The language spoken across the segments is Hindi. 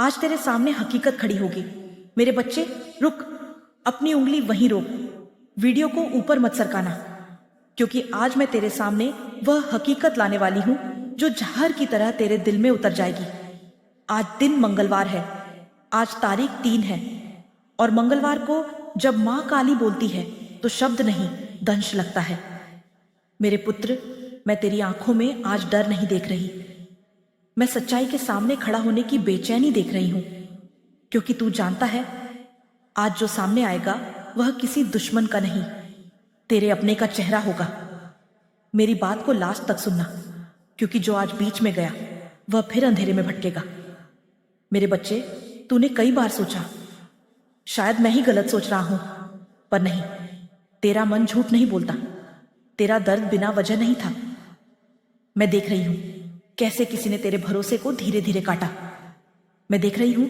आज तेरे सामने हकीकत खड़ी होगी। मेरे बच्चे रुक, अपनी उंगली वहीं रोक। वीडियो को ऊपर मत सरकाना, क्योंकि आज मैं तेरे सामने वह हकीकत लाने वाली हूं जो जहर की तरह तेरे दिल में उतर जाएगी। आज दिन मंगलवार है, आज तारीख 3 है, और मंगलवार को जब मां काली बोलती है तो शब्द नहीं दंश लगता है। मेरे पुत्र, मैं तेरी आंखों में आज डर नहीं देख रही, मैं सच्चाई के सामने खड़ा होने की बेचैनी देख रही हूं, क्योंकि तू जानता है आज जो सामने आएगा वह किसी दुश्मन का नहीं, तेरे अपने का चेहरा होगा। मेरी बात को लास्ट तक सुनना, क्योंकि जो आज बीच में गया वह फिर अंधेरे में भटकेगा। मेरे बच्चे, तूने कई बार सोचा शायद मैं ही गलत सोच रहा हूं, पर नहीं, तेरा मन झूठ नहीं बोलता, तेरा दर्द बिना वजह नहीं था। मैं देख रही हूं कैसे किसी ने तेरे भरोसे को धीरे धीरे काटा। मैं देख रही हूं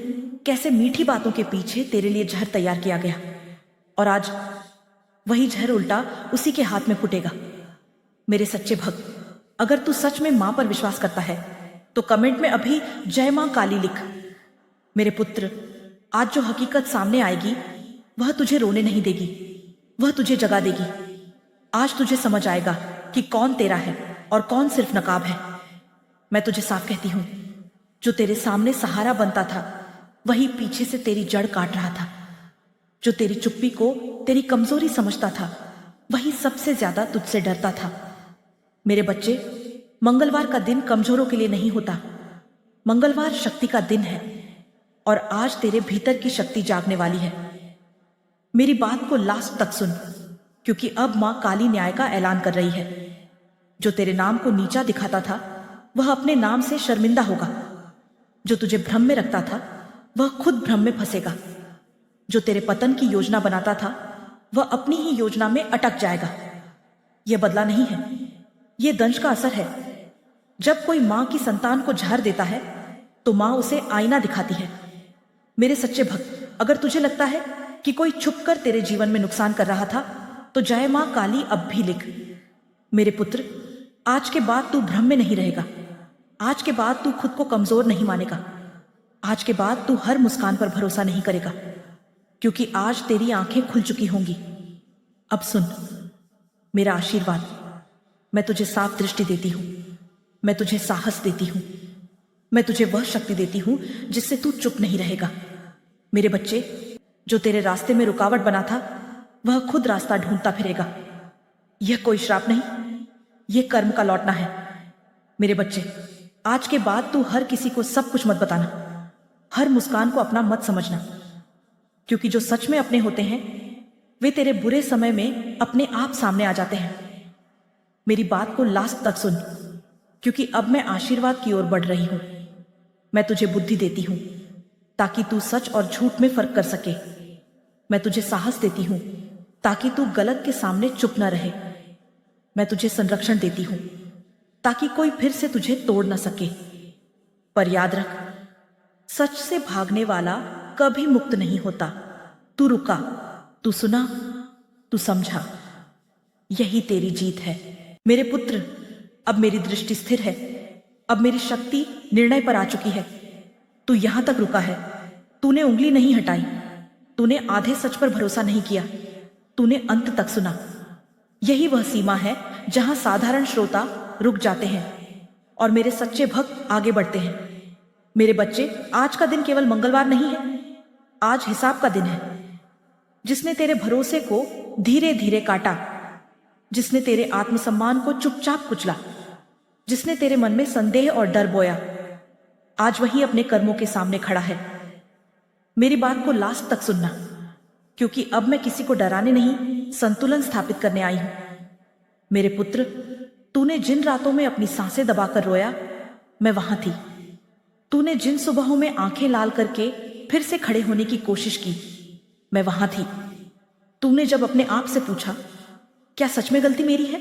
कैसे मीठी बातों के पीछे तेरे लिए जहर तैयार किया गया, और आज वही जहर उल्टा उसी के हाथ में फूटेगा। मेरे सच्चे भक्त, अगर तू सच में मां पर विश्वास करता है तो कमेंट में अभी जय मां काली लिख। मेरे पुत्र, आज जो हकीकत सामने आएगी वह तुझे रोने नहीं देगी, वह तुझे जगा देगी। आज तुझे समझ आएगा कि कौन तेरा है और कौन सिर्फ नकाब है। मैं तुझे साफ कहती हूं, जो तेरे सामने सहारा बनता था वही पीछे से तेरी जड़ काट रहा था। जो तेरी चुप्पी को तेरी कमजोरी समझता था वही सबसे ज्यादा तुझसे डरता था। मेरे बच्चे, मंगलवार का दिन कमजोरों के लिए नहीं होता, मंगलवार शक्ति का दिन है, और आज तेरे भीतर की शक्ति जागने वाली है। मेरी बात को लास्ट तक सुन, क्योंकि अब मां काली न्याय का ऐलान कर रही है। जो तेरे नाम को नीचा दिखाता था वह अपने नाम से शर्मिंदा होगा। जो तुझे भ्रम में रखता था वह खुद भ्रम में फंसेगा। जो तेरे पतन की योजना बनाता था वह अपनी ही योजना में अटक जाएगा। यह बदला नहीं है, यह दंश का असर है। जब कोई मां की संतान को जहर देता है तो मां उसे आईना दिखाती है। मेरे सच्चे भक्त, अगर तुझे लगता है कि कोई छुपकर तेरे जीवन में नुकसान कर रहा था तो जय मां काली अब भी लिख। मेरे पुत्र, आज के बाद तू भ्रम में नहीं रहेगा, आज के बाद तू खुद को कमजोर नहीं मानेगा, आज के बाद तू हर मुस्कान पर भरोसा नहीं करेगा, क्योंकि आज तेरी आंखें खुल चुकी होंगी। अब सुन मेरा आशीर्वाद, मैं तुझे साफ दृष्टि देती हूं, मैं तुझे साहस देती हूं, मैं तुझे वह शक्ति देती हूं जिससे तू चुप नहीं रहेगा। मेरे बच्चे, जो तेरे रास्ते में रुकावट बना था वह खुद रास्ता ढूंढता फिरेगा। यह कोई श्राप नहीं, यह कर्म का लौटना है। मेरे बच्चे, आज के बाद तू हर किसी को सब कुछ मत बताना, हर मुस्कान को अपना मत समझना, क्योंकि जो सच में अपने होते हैं वे तेरे बुरे समय में अपने आप सामने आ जाते हैं। मेरी बात को लास्ट तक सुन, क्योंकि अब मैं आशीर्वाद की ओर बढ़ रही हूं। मैं तुझे बुद्धि देती हूं ताकि तू सच और झूठ में फर्क कर सके। मैं तुझे साहस देती हूं ताकि तू गलत के सामने चुप न रहे। मैं तुझे संरक्षण देती हूं ताकि कोई फिर से तुझे तोड़ न सके। पर याद रख, सच से भागने वाला कभी मुक्त नहीं होता। तू रुका, तू सुना, तू समझा, यही तेरी जीत है। मेरे पुत्र, अब मेरी दृष्टि स्थिर है, अब मेरी शक्ति निर्णय पर आ चुकी है। तू यहां तक रुका है, तूने उंगली नहीं हटाई, तूने आधे सच पर भरोसा नहीं किया, तूने अंत तक सुना। यही वह सीमा है जहां साधारण श्रोता रुक जाते हैं और मेरे सच्चे भक्त आगे बढ़ते हैं। मेरे बच्चे, आज का दिन केवल मंगलवार नहीं है, आज हिसाब का दिन है। जिसने तेरे भरोसे को धीरे धीरे काटा, जिसने तेरे आत्मसम्मान को चुपचाप कुचला, जिसने तेरे मन में संदेह और डर बोया, आज वही अपने कर्मों के सामने खड़ा है। मेरी बात को लास्ट तक सुनना, क्योंकि अब मैं किसी को डराने नहीं, संतुलन स्थापित करने आई हूं। मेरे पुत्र, तूने जिन रातों में अपनी सांसें दबाकर रोया, मैं वहां थी। तूने जिन सुबहों में आंखें लाल करके फिर से खड़े होने की कोशिश की, मैं वहां थी। तूने जब अपने आप से पूछा, क्या सच में गलती मेरी है,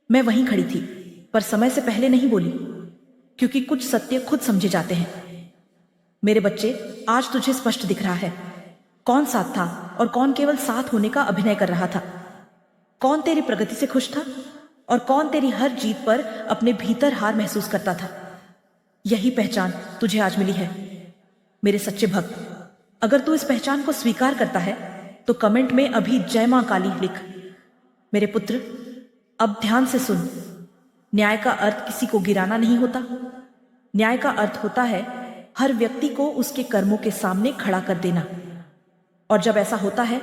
मैं वहीं खड़ी थी, पर समय से पहले नहीं बोली, क्योंकि कुछ सत्य खुद समझे जाते हैं। मेरे बच्चे, आज तुझे स्पष्ट दिख रहा है कौन साथ था और कौन केवल साथ होने का अभिनय कर रहा था, कौन तेरी प्रगति से खुश था और कौन तेरी हर जीत पर अपने भीतर हार महसूस करता था। यही पहचान तुझे आज मिली है। मेरे सच्चे भक्त, अगर तू इस पहचान को स्वीकार करता है तो कमेंट में अभी जय मां काली लिख। मेरे पुत्र, अब ध्यान से सुन। न्याय का अर्थ किसी को गिराना नहीं होता। न्याय का अर्थ होता है हर व्यक्ति को उसके कर्मों के सामने खड़ा कर देना। और जब ऐसा होता है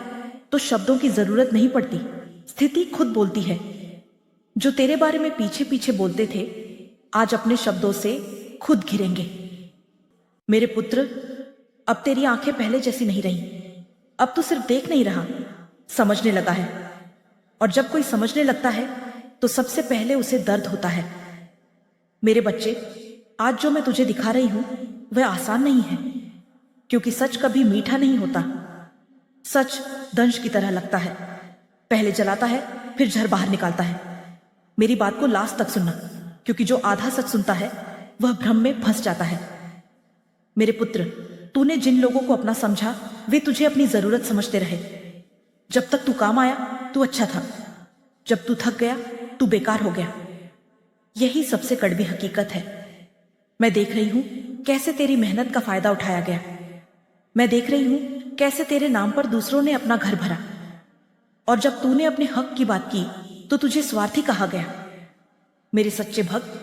तो शब्दों की जरूरत नहीं पड़ती, स्थिति खुद बोलती है। जो तेरे बारे में पीछे पीछे बोलते थे, आज अपने शब्दों से खुद घिरेंगे। मेरे पुत्र, अब तेरी आंखें पहले जैसी नहीं रही। अब तू सिर्फ देख नहीं रहा, समझने लगा है। और जब कोई समझने लगता है तो सबसे पहले उसे दर्द होता है। मेरे बच्चे, आज जो मैं तुझे दिखा रही हूं वह आसान नहीं है, क्योंकि सच कभी मीठा नहीं होता। सच दंश की तरह लगता है, पहले जलाता है फिर जहर बाहर निकालता है। मेरी बात को लास्ट तक सुनना, क्योंकि जो आधा सच सुनता है वह भ्रम में फंस जाता है। मेरे पुत्र, तूने जिन लोगों को अपना समझा वे तुझे अपनी जरूरत समझते रहे। जब तक तू काम आया तू अच्छा था, जब तू थक गया तू बेकार हो गया। यही सबसे कड़वी हकीकत है। मैं देख रही हूं कैसे तेरी मेहनत का फायदा उठाया गया। मैं देख रही हूं कैसे तेरे नाम पर दूसरों ने अपना घर भरा, और जब तूने अपने हक की बात की तो तुझे स्वार्थी कहा गया। मेरे सच्चे भक्त,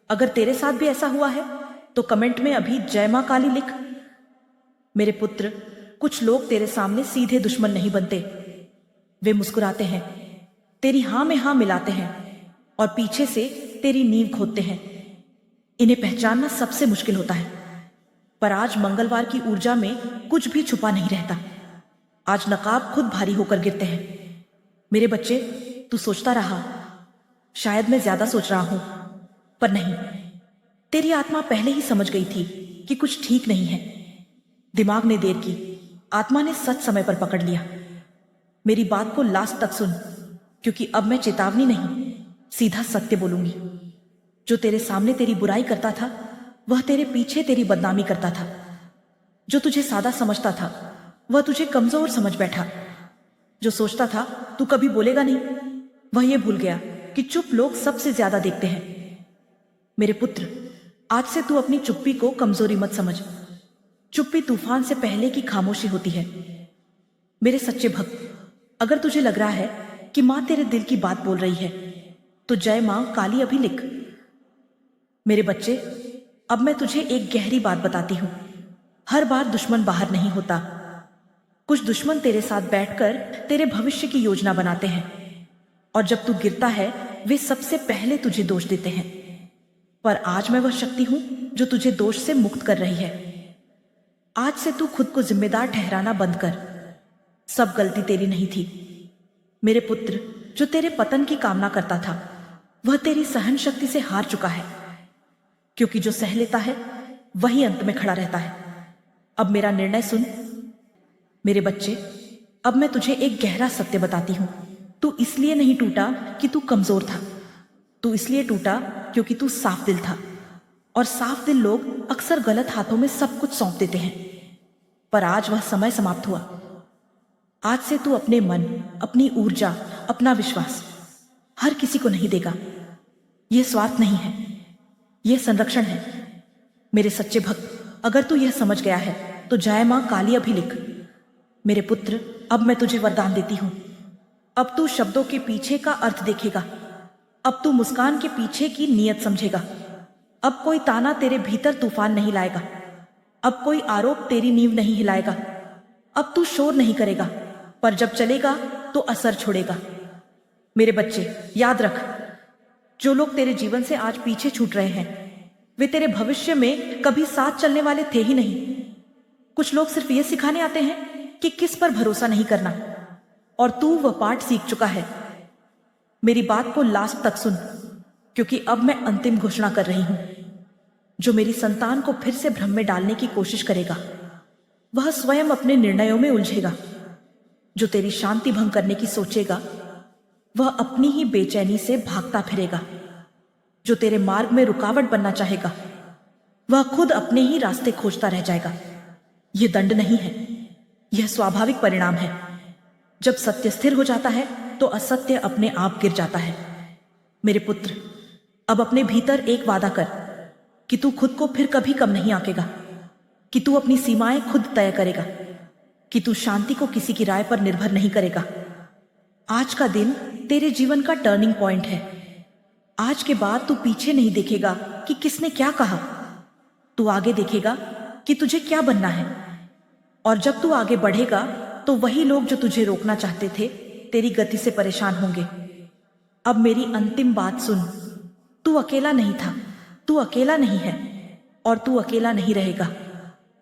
अगर तेरे साथ भी ऐसा हुआ है तो कमेंट में अभी जय मां काली लिख। मेरे पुत्र, कुछ लोग तेरे सामने सीधे दुश्मन नहीं बनते। वे मुस्कुराते हैं, तेरी हां में हां मिलाते हैं और पीछे से तेरी नींव खोदते हैं। इन्हें पहचानना सबसे मुश्किल होता है, पर आज मंगलवार की ऊर्जा में कुछ भी छुपा नहीं रहता। आज नकाब खुद भारी होकर गिरते हैं। मेरे बच्चे, तू सोचता रहा शायद मैं ज्यादा सोच रहा हूं, पर नहीं। तेरी आत्मा पहले ही समझ गई थी कि कुछ ठीक नहीं है। दिमाग ने देर की, आत्मा ने सच समय पर पकड़ लिया। मेरी बात को लास्ट तक सुन, क्योंकि अब मैं चेतावनी नहीं, सीधा सत्य बोलूंगी। जो तेरे सामने तेरी बुराई करता था वह तेरे पीछे तेरी बदनामी करता था। जो तुझे सादा समझता था वह तुझे कमजोर समझ बैठा। जो सोचता था तू कभी बोलेगा नहीं, वह ये भूल गया कि चुप लोग सबसे ज्यादा देखते हैं। मेरे पुत्र, आज से तू अपनी चुप्पी को कमजोरी मत समझ। चुप्पी तूफान से पहले की खामोशी होती है। मेरे सच्चे भक्त, अगर तुझे लग रहा है कि मां तेरे दिल की बात बोल रही है तो जय मां काली अभी लिख। मेरे बच्चे, अब मैं तुझे एक गहरी बात बताती हूं। हर बार दुश्मन बाहर नहीं होता। कुछ दुश्मन तेरे साथ बैठकर तेरे भविष्य की योजना बनाते हैं, और जब तू गिरता है वे सबसे पहले तुझे दोष देते हैं। पर आज मैं वह शक्ति हूं जो तुझे दोष से मुक्त कर रही है। आज से तू खुद को जिम्मेदार ठहराना बंद कर। सब गलती तेरी नहीं थी। मेरे पुत्र, जो तेरे पतन की कामना करता था वह तेरी सहन शक्ति से हार चुका है, क्योंकि जो सह लेता है वही अंत में खड़ा रहता है। अब मेरा निर्णय सुन। मेरे बच्चे, अब मैं तुझे एक गहरा सत्य बताती हूं। तू इसलिए नहीं टूटा कि तू कमजोर था, तू इसलिए टूटा क्योंकि तू साफ दिल था। और साफ दिल लोग अक्सर गलत हाथों में सब कुछ सौंप देते हैं। पर आज वह समय समाप्त हुआ। आज से तू अपने मन, अपनी ऊर्जा, अपना विश्वास हर किसी को नहीं देगा। यह स्वार्थ नहीं है, यह संरक्षण है। मेरे सच्चे भक्त, अगर तू यह समझ गया है तो जय मां काली अभी लिख। मेरे पुत्र, अब मैं तुझे वरदान देती हूं। अब तू शब्दों के पीछे का अर्थ देखेगा। अब तू मुस्कान के पीछे की नीयत समझेगा। अब कोई ताना तेरे भीतर तूफान नहीं लाएगा। अब कोई आरोप तेरी नींव नहीं हिलाएगा। अब तू शोर नहीं करेगा, पर जब चलेगा तो असर छोड़ेगा। मेरे बच्चे, याद रख, जो लोग तेरे जीवन से आज पीछे छूट रहे हैं वे तेरे भविष्य में कभी साथ चलने वाले थे ही नहीं। कुछ लोग सिर्फ ये सिखाने आते हैं कि किस पर भरोसा नहीं करना, और तू वह पाठ सीख चुका है। मेरी बात को लास्ट तक सुन, क्योंकि अब मैं अंतिम घोषणा कर रही हूं। जो मेरी संतान को फिर से भ्रम में डालने की कोशिश करेगा वह स्वयं अपने निर्णयों में उलझेगा। जो तेरी शांति भंग करने की सोचेगा वह अपनी ही बेचैनी से भागता फिरेगा। जो तेरे मार्ग में रुकावट बनना चाहेगा वह खुद अपने ही रास्ते खोजता रह जाएगा। यह दंड नहीं है, यह स्वाभाविक परिणाम है। जब सत्य स्थिर हो जाता है तो असत्य अपने आप गिर जाता है। मेरे पुत्र, अब अपने भीतर एक वादा कर कि तू खुद को फिर कभी कम नहीं आंकेगा। कि तू अपनी सीमाएं खुद तय करेगा, कि तू शांति को किसी की राय पर निर्भर नहीं करेगा। आज का दिन तेरे जीवन का टर्निंग पॉइंट है। आज के बाद तू पीछे नहीं देखेगा कि किसने क्या कहा, तू आगे देखेगा कि तुझे क्या बनना है। और जब तू आगे बढ़ेगा तो वही लोग जो तुझे रोकना चाहते थे तेरी गति से परेशान होंगे। अब मेरी अंतिम बात सुन, तू अकेला नहीं था, तू अकेला नहीं है और तू अकेला नहीं रहेगा,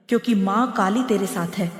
क्योंकि मां काली तेरे साथ है।